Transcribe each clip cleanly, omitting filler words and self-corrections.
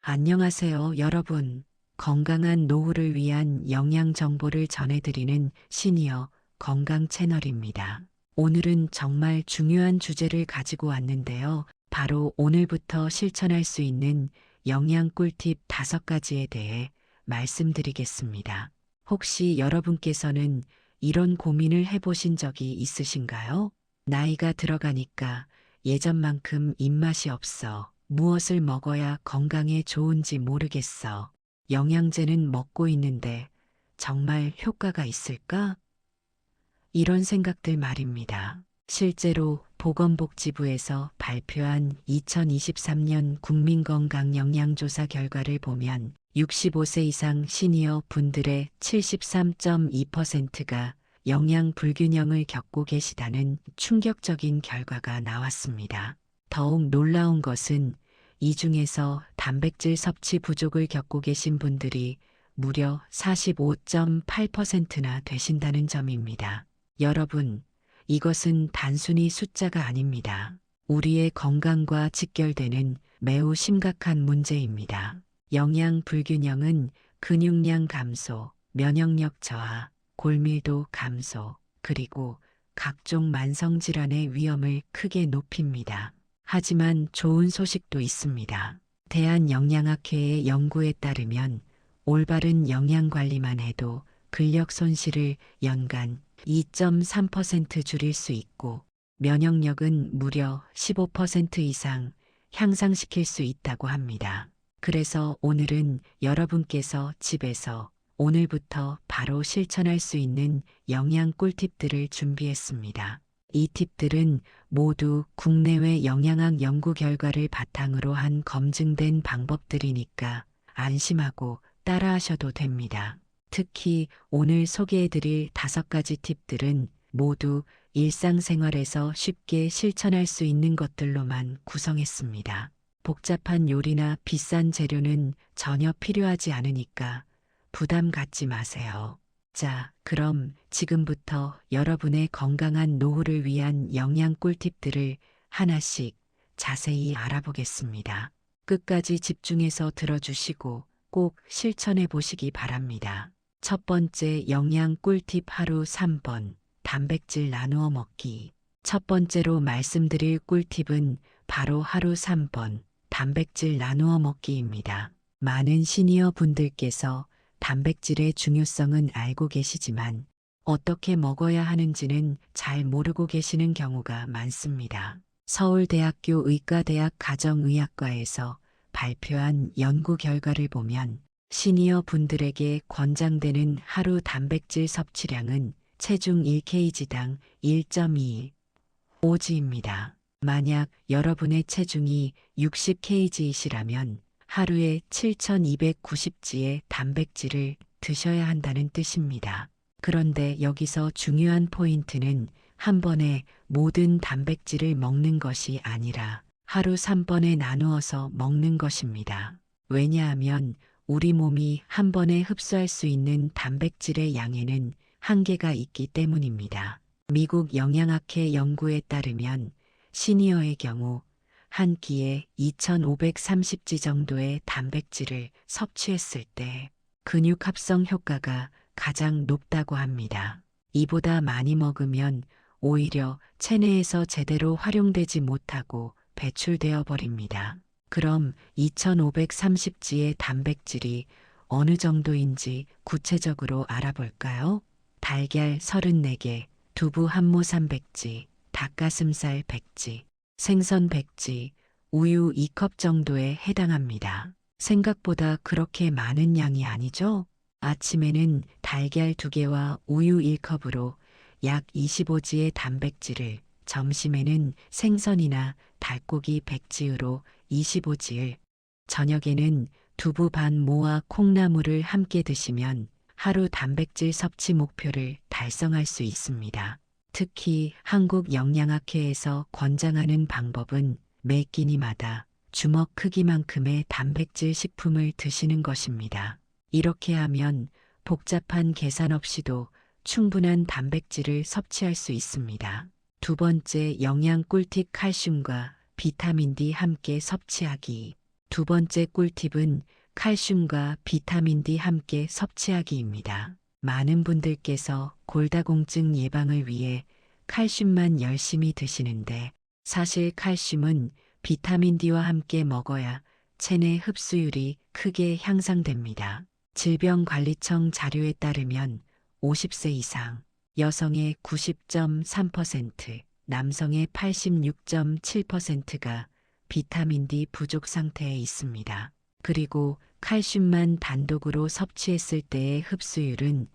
안녕하세요, 여러분. 건강한 노후를 위한 영양 정보를 전해드리는 시니어 건강 채널입니다. 오늘은 정말 중요한 주제를 가지고 왔는데요. 바로 오늘부터 실천할 수 있는 영양 꿀팁 5가지에 대해 말씀드리겠습니다. 혹시 여러분께서는 이런 고민을 해보신 적이 있으신가요? 나이가 들어가니까 예전만큼 입맛이 없어. 무엇을 먹어야 건강에 좋은지 모르겠어. 영양제는 먹고 있는데 정말 효과가 있을까? 이런 생각들 말입니다. 실제로 보건복지부에서 발표한 2023년 국민건강영양조사 결과를 보면 65세 이상 시니어 분들의 73.2%가 영양 불균형을 겪고 계시다는 충격적인 결과가 나왔습니다. 더욱 놀라운 것은 이 중에서 단백질 섭취 부족을 겪고 계신 분들이 무려 45.8%나 되신다는 점입니다. 여러분, 이것은 단순히 숫자가 아닙니다. 우리의 건강과 직결되는 매우 심각한 문제입니다. 영양 불균형은 근육량 감소, 면역력 저하, 골밀도 감소, 그리고 각종 만성질환의 위험을 크게 높입니다. 하지만 좋은 소식도 있습니다. 대한영양학회의 연구에 따르면 올바른 영양관리만 해도 근력 손실을 연간 2.3% 줄일 수 있고 면역력은 무려 15% 이상 향상시킬 수 있다고 합니다. 그래서 오늘은 여러분께서 집에서 오늘부터 바로 실천할 수 있는 영양 꿀팁들을 준비했습니다. 이 팁들은 모두 국내외 영양학 연구 결과를 바탕으로 한 검증된 방법들이니까 안심하고 따라하셔도 됩니다. 특히 오늘 소개해드릴 5가지 팁들은 모두 일상생활에서 쉽게 실천할 수 있는 것들로만 구성했습니다. 복잡한 요리나 비싼 재료는 전혀 필요하지 않으니까 부담 갖지 마세요. 자, 그럼 지금부터 여러분의 건강한 노후를 위한 영양 꿀팁들을 하나씩 자세히 알아보겠습니다. 끝까지 집중해서 들어주시고 꼭 실천해 보시기 바랍니다. 첫 번째 영양 꿀팁 하루 3번 단백질 나누어 먹기. 첫 번째로 말씀드릴 꿀팁은 바로 하루 3번 단백질 나누어 먹기입니다. 많은 시니어 분들께서 단백질의 중요성은 알고 계시지만 어떻게 먹어야 하는지는 잘 모르고 계시는 경우가 많습니다. 서울대학교 의과대학 가정의학과에서 발표한 연구 결과를 보면 시니어 분들에게 권장되는 하루 단백질 섭취량은 체중 1kg당 1.2 5g입니다. 만약 여러분의 체중이 60kg이시라면 하루에 7,290g의 단백질을 드셔야 한다는 뜻입니다. 그런데 여기서 중요한 포인트는 한 번에 모든 단백질을 먹는 것이 아니라 하루 3번에 나누어서 먹는 것입니다. 왜냐하면 우리 몸이 한 번에 흡수할 수 있는 단백질의 양에는 한계가 있기 때문입니다. 미국 영양학회 연구에 따르면 시니어의 경우 한 끼에 2,530g 정도의 단백질을 섭취했을 때 근육 합성 효과가 가장 높다고 합니다. 이보다 많이 먹으면 오히려 체내에서 제대로 활용되지 못하고 배출되어 버립니다. 그럼 2,530g의 단백질이 어느 정도인지 구체적으로 알아볼까요? 달걀 34개, 두부 한모 300g, 닭가슴살 100g, 생선 100g, 우유 2컵 정도에 해당합니다. 생각보다 그렇게 많은 양이 아니죠? 아침에는 달걀 2개와 우유 1컵으로 약 25g의 단백질을, 점심에는 생선이나 닭고기 100g로 25g을, 저녁에는 두부 반 모와 콩나물을 함께 드시면 하루 단백질 섭취 목표를 달성할 수 있습니다. 특히 한국영양학회에서 권장하는 방법은 매 끼니마다 주먹 크기만큼의 단백질 식품을 드시는 것입니다. 이렇게 하면 복잡한 계산 없이도 충분한 단백질을 섭취할 수 있습니다. 두 번째 영양 꿀팁 칼슘과 비타민 D 함께 섭취하기. 두 번째 꿀팁은 칼슘과 비타민 D 함께 섭취하기입니다. 많은 분들께서 골다공증 예방을 위해 칼슘만 열심히 드시는데 사실 칼슘은 비타민 D와 함께 먹어야 체내 흡수율이 크게 향상됩니다. 질병관리청 자료에 따르면 50세 이상 여성의 90.3%, 남성의 86.7%가 비타민 D 부족 상태에 있습니다. 그리고 칼슘만 단독으로 섭취했을 때의 흡수율은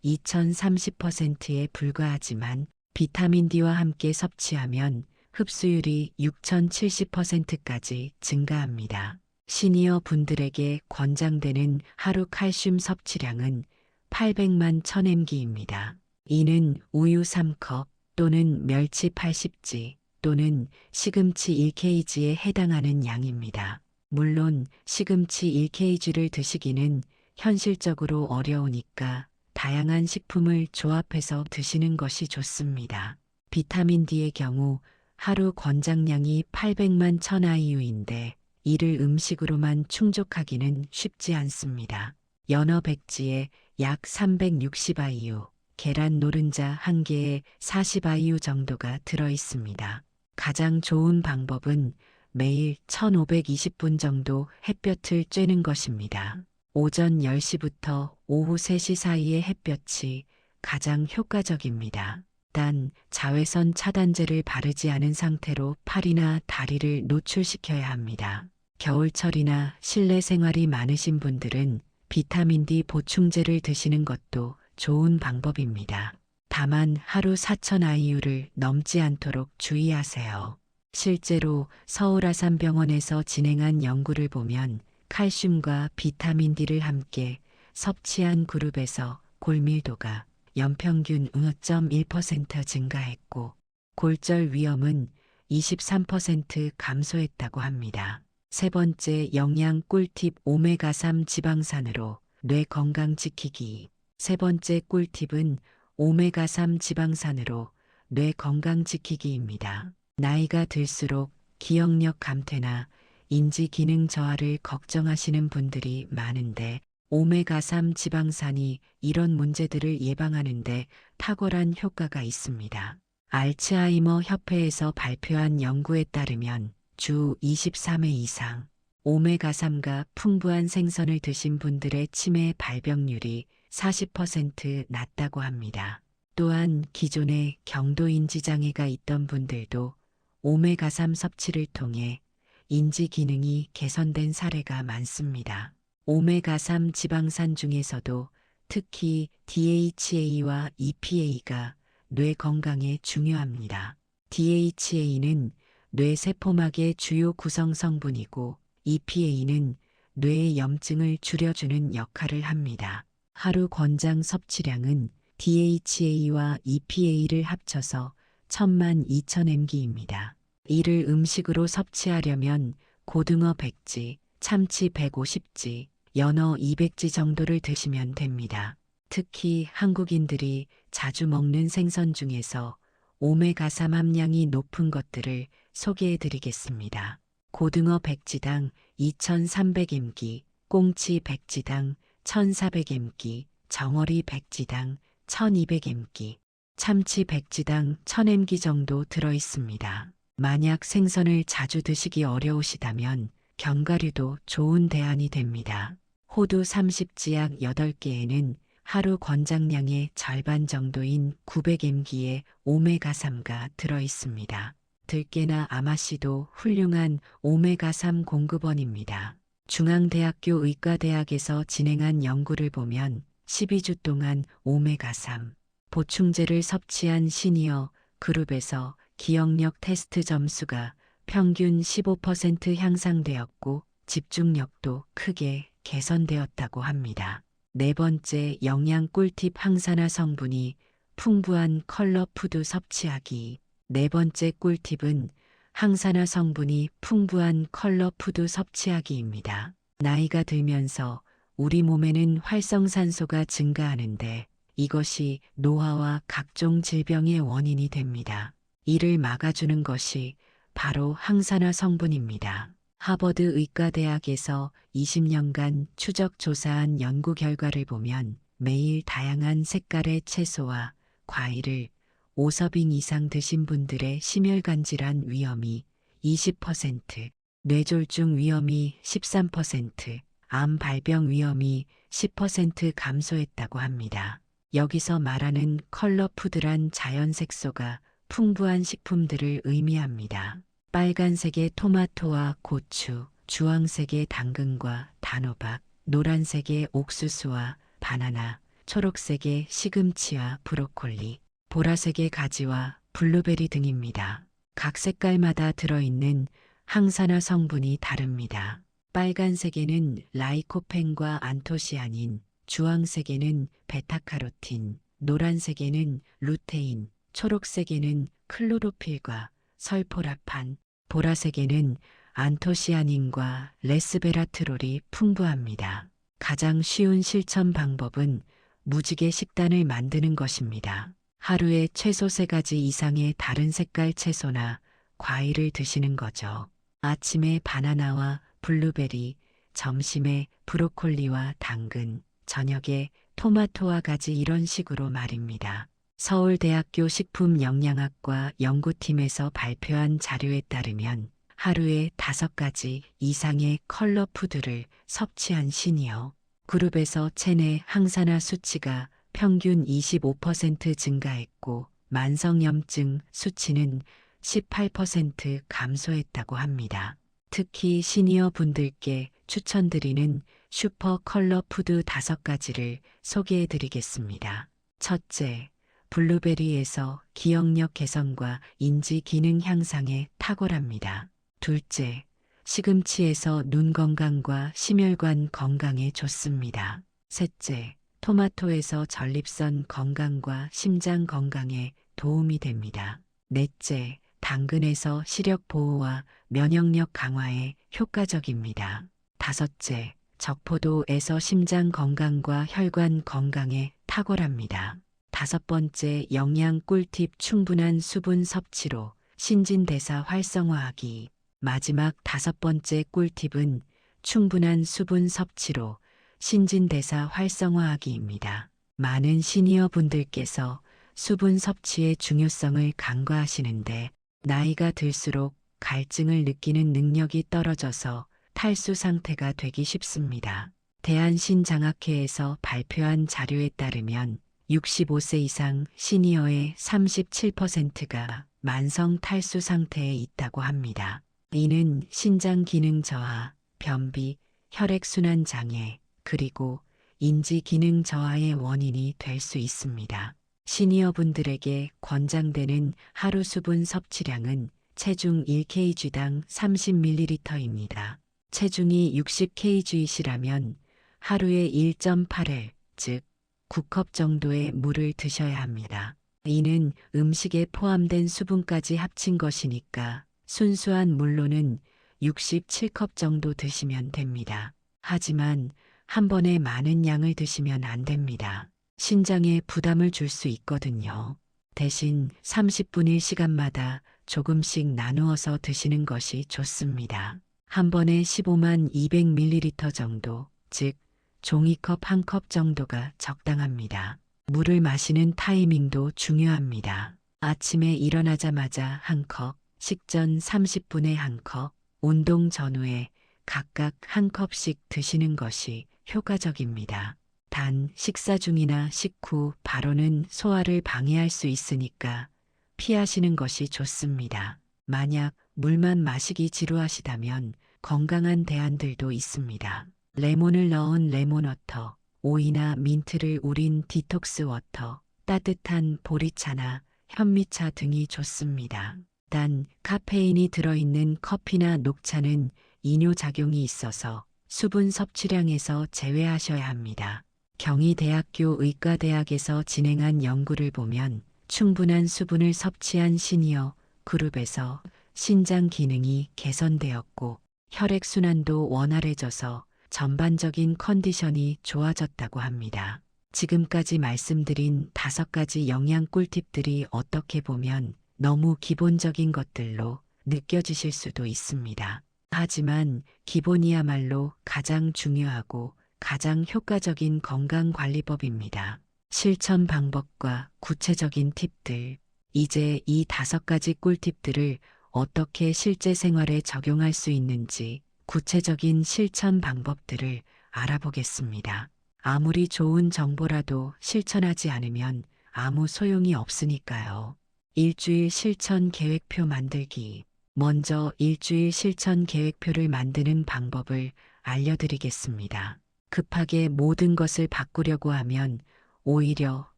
2030%에 불과하지만 비타민 D와 함께 섭취하면 흡수율이 6070%까지 증가합니다. 시니어 분들에게 권장되는 하루 칼슘 섭취량은 800만 1000mg입니다. 이는 우유 3컵 또는 멸치 80지 또는 시금치 1kg에 해당하는 양입니다. 물론 시금치 1kg를 드시기는 현실적으로 어려우니까 다양한 식품을 조합해서 드시는 것이 좋습니다. 비타민 D의 경우 하루 권장량이 800만 1000IU인데 이를 음식으로만 충족하기는 쉽지 않습니다. 연어 백지에 약 360IU, 계란 노른자 1개에 40IU 정도가 들어 있습니다. 가장 좋은 방법은 매일 1520분 정도 햇볕을 쬐는 것입니다. 오전 10시부터 오후 3시 사이의 햇볕이 가장 효과적입니다. 단 자외선 차단제를 바르지 않은 상태로 팔이나 다리를 노출시켜야 합니다. 겨울철이나 실내 생활이 많으신 분들은 비타민 D 보충제를 드시는 것도 좋은 방법입니다. 다만 하루 4000IU를 넘지 않도록 주의하세요. 실제로 서울아산병원에서 진행한 연구를 보면 칼슘과 비타민 D를 함께 섭취한 그룹에서 골밀도가 연평균 5.1% 증가했고 골절 위험은 23% 감소했다고 합니다. 세 번째 영양 꿀팁 오메가3 지방산으로 뇌 건강 지키기. 세 번째 꿀팁은 오메가3 지방산으로 뇌 건강 지키기입니다. 나이가 들수록 기억력 감퇴나 인지 기능 저하를 걱정하시는 분들이 많은데 오메가3 지방산이 이런 문제들을 예방하는데 탁월한 효과가 있습니다. 알츠하이머 협회에서 발표한 연구에 따르면 주 23회 이상 오메가3가 풍부한 생선을 드신 분들의 치매 발병률이 40% 낮다고 합니다. 또한 기존에 경도인지 장애가 있던 분들도 오메가3 섭취를 통해 인지 기능이 개선된 사례가 많습니다. 오메가3 지방산 중에서도 특히 DHA와 EPA가 뇌 건강에 중요합니다. DHA는 뇌 세포막의 주요 구성 성분이고 EPA는 뇌의 염증을 줄여주는 역할을 합니다. 하루 권장 섭취량은 DHA와 EPA를 합쳐서 102000mg입니다. 이를 음식으로 섭취하려면 고등어 100지, 참치 150지, 연어 200지 정도를 드시면 됩니다. 특히 한국인들이 자주 먹는 생선 중에서 오메가3 함량이 높은 것들을 소개해 드리겠습니다. 고등어 100지당 2300mg, 꽁치 100지당 1400mg, 정어리 100지당 1200mg, 참치 100지당 1000mg 정도 들어 있습니다. 만약 생선을 자주 드시기 어려우시다면 견과류도 좋은 대안이 됩니다. 호두 30지약 8개에는 하루 권장량의 절반 정도인 900mg의 오메가3가 들어 있습니다. 들깨나 아마씨도 훌륭한 오메가3 공급원입니다. 중앙대학교 의과대학에서 진행한 연구를 보면 12주 동안 오메가3 보충제를 섭취한 시니어 그룹에서 기억력 테스트 점수가 평균 15% 향상되었고 집중력도 크게 개선되었다고 합니다. 네 번째 영양 꿀팁 항산화 성분이 풍부한 컬러 푸드 섭취하기. 네 번째 꿀팁은 항산화 성분이 풍부한 컬러 푸드 섭취하기입니다. 나이가 들면서 우리 몸에는 활성산소가 증가하는데 이것이 노화와 각종 질병의 원인이 됩니다. 이를 막아주는 것이 바로 항산화 성분입니다. 하버드 의과대학에서 20년간 추적 조사한 연구 결과를 보면 매일 다양한 색깔의 채소와 과일을 5서빙 이상 드신 분들의 심혈관 질환 위험이 20%, 뇌졸중 위험이 13%, 암 발병 위험이 10% 감소했다고 합니다. 여기서 말하는 컬러푸드란 자연 색소가 풍부한 식품들을 의미합니다. 빨간색의 토마토와 고추, 주황색의 당근과 단호박, 노란색의 옥수수와 바나나, 초록색의 시금치와 브로콜리, 보라색의 가지와 블루베리 등입니다. 각 색깔마다 들어있는 항산화 성분이 다릅니다. 빨간색에는 라이코펜과 안토시아닌, 주황색에는 베타카로틴, 노란색에는 루테인, 초록색에는 클로로필과 설포라판, 보라색에는 안토시아닌과 레스베라트롤이 풍부합니다. 가장 쉬운 실천 방법은 무지개 식단을 만드는 것입니다. 하루에 최소 3가지 이상의 다른 색깔 채소나 과일을 드시는 거죠. 아침에 바나나와 블루베리, 점심에 브로콜리와 당근, 저녁에 토마토와 가지 이런 식으로 말입니다. 서울대학교 식품영양학과 연구팀에서 발표한 자료에 따르면 하루에 5가지 이상의 컬러푸드를 섭취한 시니어 그룹에서 체내 항산화 수치가 평균 25% 증가했고 만성염증 수치는 18% 감소했다고 합니다. 특히 시니어 분들께 추천드리는 슈퍼 컬러푸드 5가지를 소개해 드리겠습니다. 첫째, 블루베리에서 기억력 개선과 인지 기능 향상에 탁월합니다. 둘째, 시금치에서 눈 건강과 심혈관 건강에 좋습니다. 셋째, 토마토에서 전립선 건강과 심장 건강에 도움이 됩니다. 넷째, 당근에서 시력 보호와 면역력 강화에 효과적입니다. 다섯째, 적포도에서 심장 건강과 혈관 건강에 탁월합니다. 5번째, 영양 꿀팁 충분한 수분 섭취로 신진대사 활성화하기. 마지막 5번째 꿀팁은 충분한 수분 섭취로 신진대사 활성화하기입니다. 많은 시니어 분들께서 수분 섭취의 중요성을 간과하시는데 나이가 들수록 갈증을 느끼는 능력이 떨어져서 탈수 상태가 되기 쉽습니다. 대한신장학회에서 발표한 자료에 따르면 65세 이상 시니어의 37%가 만성 탈수 상태에 있다고 합니다. 이는 신장 기능 저하, 변비, 혈액순환 장애, 그리고 인지 기능 저하의 원인이 될 수 있습니다. 시니어분들에게 권장되는 하루 수분 섭취량은 체중 1kg당 30ml입니다. 체중이 60kg이시라면 하루에 1.8회, 즉 9컵 정도의 물을 드셔야 합니다. 이는 음식에 포함된 수분까지 합친 것이니까 순수한 물로는 67컵 정도 드시면 됩니다. 하지만 한 번에 많은 양을 드시면 안 됩니다. 신장에 부담을 줄 수 있거든요. 대신 30분일 시간마다 조금씩 나누어서 드시는 것이 좋습니다. 한 번에 15만 200ml 정도, 즉 종이컵 1컵 정도가 적당합니다. 물을 마시는 타이밍도 중요합니다. 아침에 일어나자마자 1컵, 식전 30분에 1컵, 운동 전후에 각각 1컵씩 드시는 것이 효과적입니다. 단 식사 중이나 식후 바로는 소화를 방해할 수 있으니까 피하시는 것이 좋습니다. 만약 물만 마시기 지루하시다면 건강한 대안들도 있습니다. 레몬을 넣은 레몬워터, 오이나 민트를 우린 디톡스 워터, 따뜻한 보리차나 현미차 등이 좋습니다. 단 카페인이 들어있는 커피나 녹차는 이뇨작용이 있어서 수분 섭취량에서 제외하셔야 합니다. 경희대학교 의과대학에서 진행한 연구를 보면 충분한 수분을 섭취한 시니어 그룹에서 신장 기능이 개선되었고 혈액순환도 원활해져서 전반적인 컨디션이 좋아졌다고 합니다. 지금까지 말씀드린 5가지 영양 꿀팁들이 어떻게 보면 너무 기본적인 것들로 느껴지실 수도 있습니다. 하지만 기본이야말로 가장 중요하고 가장 효과적인 건강관리법입니다. 실천 방법과 구체적인 팁들. 이제 이 5가지 꿀팁들을 어떻게 실제 생활에 적용할 수 있는지 구체적인 실천 방법들을 알아보겠습니다. 아무리 좋은 정보라도 실천하지 않으면 아무 소용이 없으니까요. 일주일 실천 계획표 만들기. 먼저 일주일 실천 계획표를 만드는 방법을 알려드리겠습니다. 급하게 모든 것을 바꾸려고 하면 오히려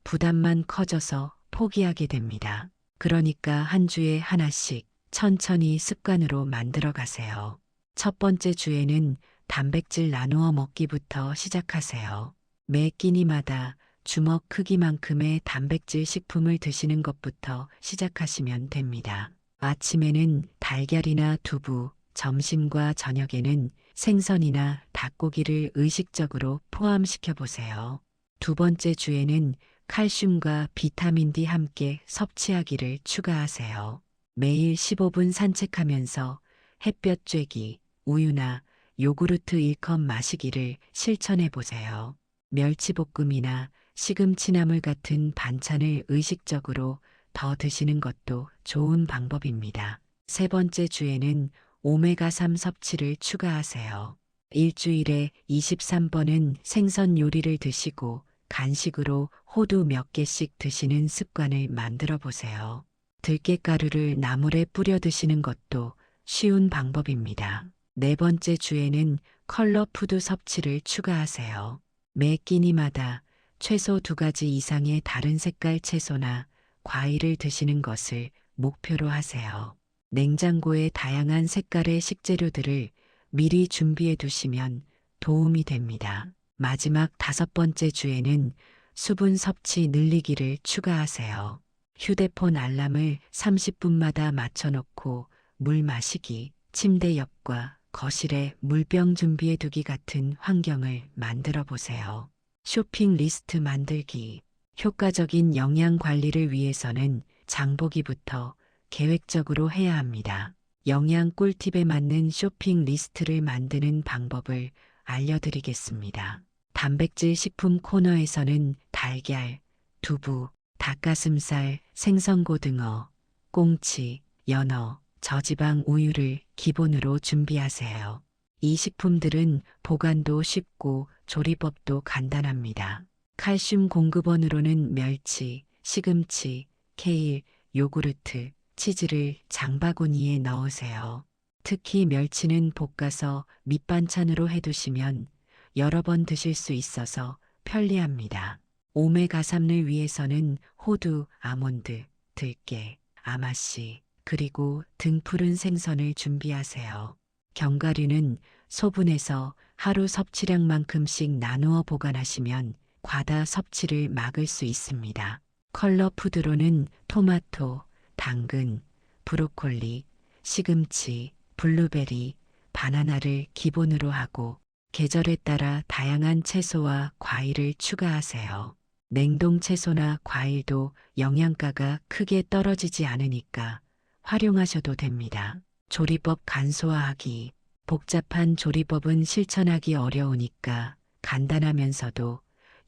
부담만 커져서 포기하게 됩니다. 그러니까 한 주에 하나씩 천천히 습관으로 만들어 가세요. 첫 번째 주에는 단백질 나누어 먹기부터 시작하세요. 매 끼니마다 주먹 크기만큼의 단백질 식품을 드시는 것부터 시작하시면 됩니다. 아침에는 달걀이나 두부, 점심과 저녁에는 생선이나 닭고기를 의식적으로 포함시켜 보세요. 두 번째 주에는 칼슘과 비타민 D 함께 섭취하기를 추가하세요. 매일 15분 산책하면서 햇볕 쬐기, 우유나 요구르트 1컵 마시기를 실천해 보세요. 멸치볶음이나 시금치나물 같은 반찬을 의식적으로 더 드시는 것도 좋은 방법입니다. 세 번째 주에는 오메가3 섭취를 추가하세요. 일주일에 23번은 생선 요리를 드시고 간식으로 호두 몇 개씩 드시는 습관을 만들어 보세요. 들깨가루를 나물에 뿌려 드시는 것도 쉬운 방법입니다. 네 번째 주에는 컬러 푸드 섭취를 추가하세요. 매 끼니마다 최소 2가지 이상의 다른 색깔 채소나 과일을 드시는 것을 목표로 하세요. 냉장고에 다양한 색깔의 식재료들을 미리 준비해 두시면 도움이 됩니다. 마지막 5번째 주에는 수분 섭취 늘리기를 추가하세요. 휴대폰 알람을 30분마다 맞춰놓고 물 마시기, 침대 옆과 거실에 물병 준비해 두기 같은 환경을 만들어 보세요. 쇼핑 리스트 만들기. 효과적인 영양 관리를 위해서는 장보기부터 계획적으로 해야 합니다. 영양 꿀팁에 맞는 쇼핑 리스트를 만드는 방법을 알려드리겠습니다. 단백질 식품 코너에서는 달걀, 두부, 닭가슴살, 생선고등어, 꽁치, 연어, 저지방 우유를 기본으로 준비하세요. 이 식품들은 보관도 쉽고 조리법도 간단합니다. 칼슘 공급원으로는 멸치, 시금치, 케일, 요구르트, 치즈를 장바구니에 넣으세요. 특히 멸치는 볶아서 밑반찬으로 해두시면 여러 번 드실 수 있어서 편리합니다. 오메가3를 위해서는 호두, 아몬드, 들깨, 아마씨, 그리고 등푸른 생선을 준비하세요. 견과류는 소분해서 하루 섭취량만큼씩 나누어 보관하시면 과다 섭취를 막을 수 있습니다. 컬러 푸드로는 토마토, 당근, 브로콜리, 시금치, 블루베리, 바나나를 기본으로 하고 계절에 따라 다양한 채소와 과일을 추가하세요. 냉동 채소나 과일도 영양가가 크게 떨어지지 않으니까 활용하셔도 됩니다. 조리법 간소화하기. 복잡한 조리법은 실천하기 어려우니까 간단하면서도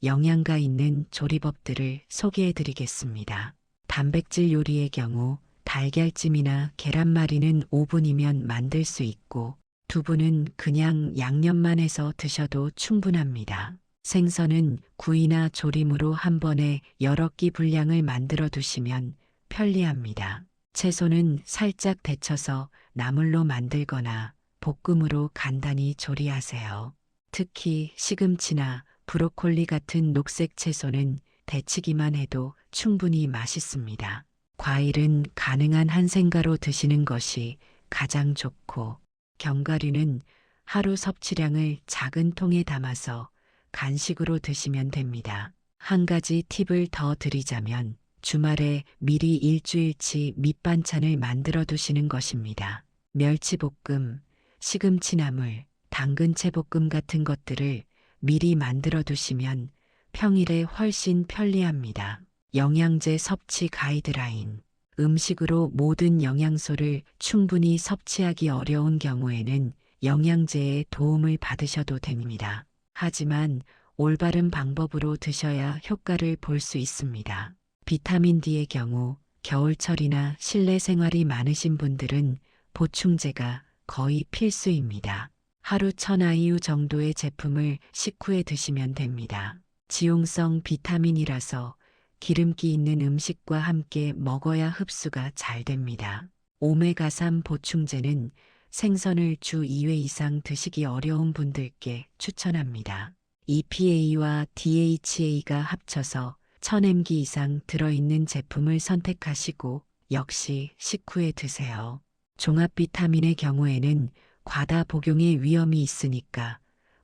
영양가 있는 조리법들을 소개해 드리겠습니다. 단백질 요리의 경우 달걀찜이나 계란말이는 5분이면 만들 수 있고 두부는 그냥 양념만 해서 드셔도 충분합니다. 생선은 구이나 조림으로 한 번에 여러 끼 분량을 만들어 두시면 편리합니다. 채소는 살짝 데쳐서 나물로 만들거나 볶음으로 간단히 조리하세요. 특히 시금치나 브로콜리 같은 녹색 채소는 데치기만 해도 충분히 맛있습니다. 과일은 가능한 한 생가로 드시는 것이 가장 좋고 견과류는 하루 섭취량을 작은 통에 담아서 간식으로 드시면 됩니다. 한 가지 팁을 더 드리자면 주말에 미리 일주일치 밑반찬을 만들어 두시는 것입니다. 멸치볶음, 시금치나물, 당근채볶음 같은 것들을 미리 만들어 두시면 평일에 훨씬 편리합니다. 영양제 섭취 가이드라인. 음식으로 모든 영양소를 충분히 섭취하기 어려운 경우에는 영양제의 도움을 받으셔도 됩니다. 하지만 올바른 방법으로 드셔야 효과를 볼 수 있습니다. 비타민 D의 경우 겨울철이나 실내 생활이 많으신 분들은 보충제가 거의 필수입니다. 하루 1000IU 정도의 제품을 식후에 드시면 됩니다. 지용성 비타민이라서 기름기 있는 음식과 함께 먹어야 흡수가 잘 됩니다. 오메가3 보충제는 생선을 주 2회 이상 드시기 어려운 분들께 추천합니다. EPA와 DHA가 합쳐서 1000mg 이상 들어있는 제품을 선택하시고 역시 식후에 드세요. 종합 비타민의 경우에는 과다 복용의 위험이 있으니까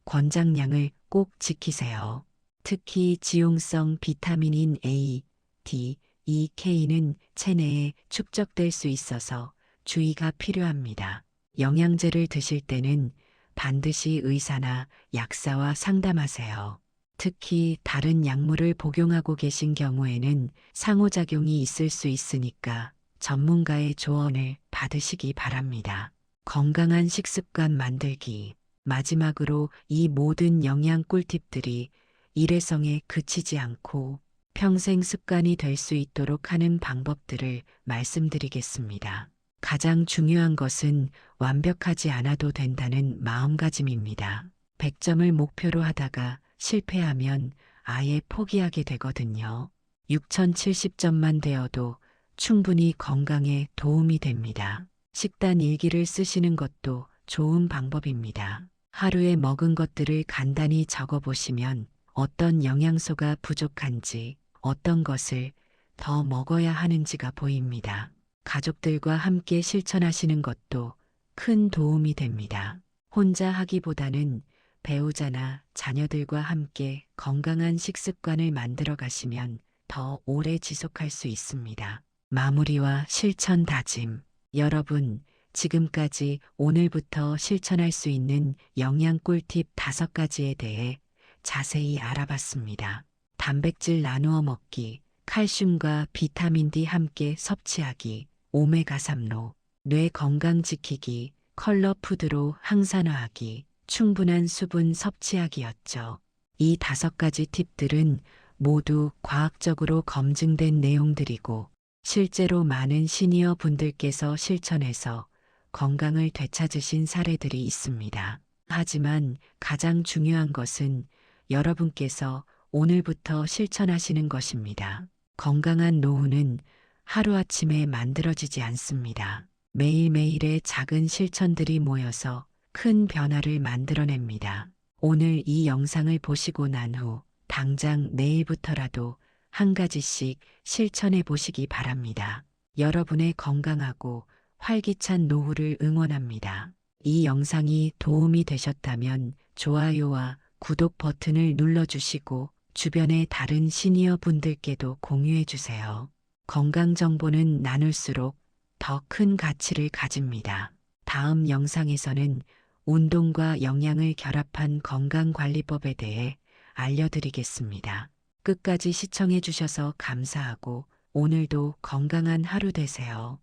권장량을 꼭 지키세요. 특히 지용성 비타민인 A, D, E, K는 체내에 축적될 수 있어서 주의가 필요합니다. 영양제를 드실 때는 반드시 의사나 약사와 상담하세요. 특히 다른 약물을 복용하고 계신 경우에는 상호작용이 있을 수 있으니까 전문가의 조언을 받으시기 바랍니다. 건강한 식습관 만들기. 마지막으로 이 모든 영양 꿀팁들이 일회성에 그치지 않고 평생 습관이 될 수 있도록 하는 방법들을 말씀드리겠습니다. 가장 중요한 것은 완벽하지 않아도 된다는 마음가짐입니다. 100점을 목표로 하다가 실패하면 아예 포기하게 되거든요. 6070점만 되어도 충분히 건강에 도움이 됩니다. 식단 일기를 쓰시는 것도 좋은 방법입니다. 하루에 먹은 것들을 간단히 적어보시면 어떤 영양소가 부족한지, 어떤 것을 더 먹어야 하는지가 보입니다. 가족들과 함께 실천하시는 것도 큰 도움이 됩니다. 혼자 하기보다는 배우자나 자녀들과 함께 건강한 식습관을 만들어 가시면 더 오래 지속할 수 있습니다. 마무리와 실천 다짐. 여러분, 지금까지 오늘부터 실천할 수 있는 영양 꿀팁 5가지에 대해 자세히 알아봤습니다. 단백질 나누어 먹기, 칼슘과 비타민 D 함께 섭취하기, 오메가3로, 뇌 건강 지키기, 컬러 푸드로 항산화하기, 충분한 수분 섭취하기였죠. 이 5가지 팁들은 모두 과학적으로 검증된 내용들이고 실제로 많은 시니어 분들께서 실천해서 건강을 되찾으신 사례들이 있습니다. 하지만 가장 중요한 것은 여러분께서 오늘부터 실천하시는 것입니다. 건강한 노후는 하루아침에 만들어지지 않습니다. 매일매일의 작은 실천들이 모여서 큰 변화를 만들어냅니다. 오늘 이 영상을 보시고 난 후 당장 내일부터라도 한 가지씩 실천해 보시기 바랍니다. 여러분의 건강하고 활기찬 노후를 응원합니다. 이 영상이 도움이 되셨다면 좋아요와 구독 버튼을 눌러주시고 주변의 다른 시니어 분들께도 공유해 주세요. 건강 정보는 나눌수록 더 큰 가치를 가집니다. 다음 영상에서는 운동과 영양을 결합한 건강관리법에 대해 알려드리겠습니다. 끝까지 시청해 주셔서 감사하고 오늘도 건강한 하루 되세요.